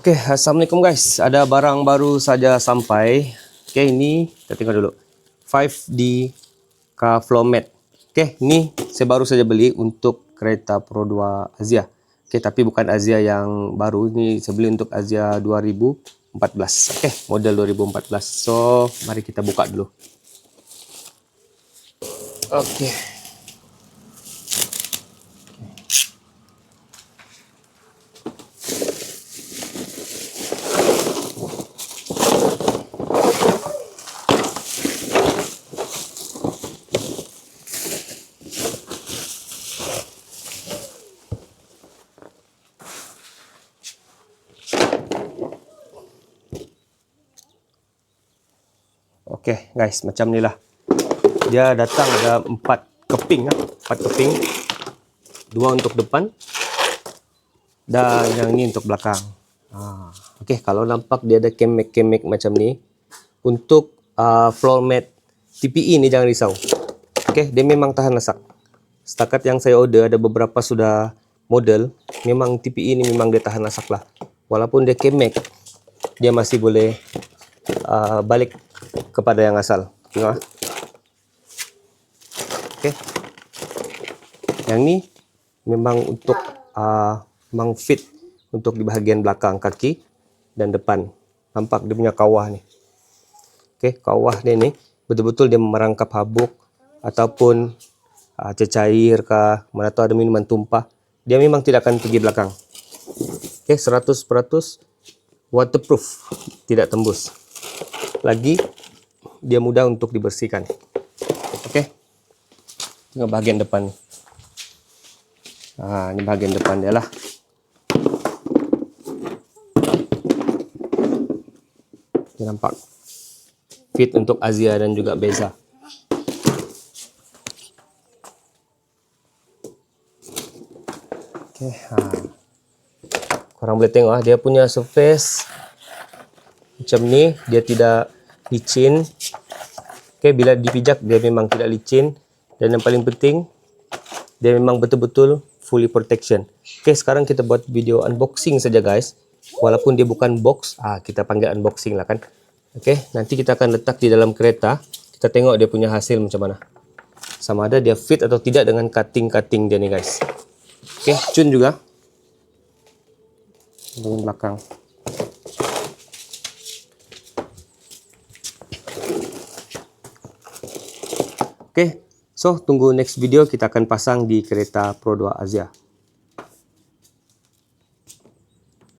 Oke, assalamualaikum guys. Ada barang baru saja sampai. Oke, ini kita tengok dulu. 5D floor mat. Oke, ini saya baru saja beli untuk kereta Perodua Axia. Oke, tapi bukan Axia yang baru. Ini saya beli untuk Axia 2014. Oke, model 2014. So, mari kita buka dulu. Oke. Oke guys, macam ni lah. Dia datang ada 4 keping, 4 keping. 2 untuk depan dan yang ini untuk belakang. Oke, kalau nampak dia ada kemek-kemek macam ni. Untuk floor mat TPE ni jangan risau. Oke, dia memang tahan lasak. Setakat yang saya order ada beberapa sudah model. Memang TPE ni memang dia tahan lasak lah. Walaupun dia kemek, dia masih boleh balik kepada yang asal. Tengok. Oke. Yang ni memang untuk memang fit untuk di bahagian belakang kaki dan depan. Nampak dia punya kawah ni. Oke, kawah dia ni betul-betul dia merangkap habuk ataupun cecair ke mana tahu ada minuman tumpah. Dia memang tidak akan pergi belakang. Oke, 100% waterproof, tidak tembus. Lagi dia mudah untuk dibersihkan. Oke. Tengok bahagian depan. Ini bahagian depan dia lah. Dia nampak fit untuk Axia dan juga Beza. Oke, korang boleh tengok dia punya surface macam ni, dia tidak licin. Oke, bila dipijak dia memang tidak licin, dan yang paling penting dia memang betul-betul fully protection. Oke, sekarang kita buat video unboxing saja guys. Walaupun dia bukan box, kita panggil unboxing lah kan. Oke, nanti kita akan letak di dalam kereta. Kita tengok dia punya hasil macam mana. Sama ada dia fit atau tidak dengan cutting-cutting dia nih guys. Oke, cun juga. Bagian belakang. Oke, so tunggu next video kita akan pasang di kereta Perodua Axia.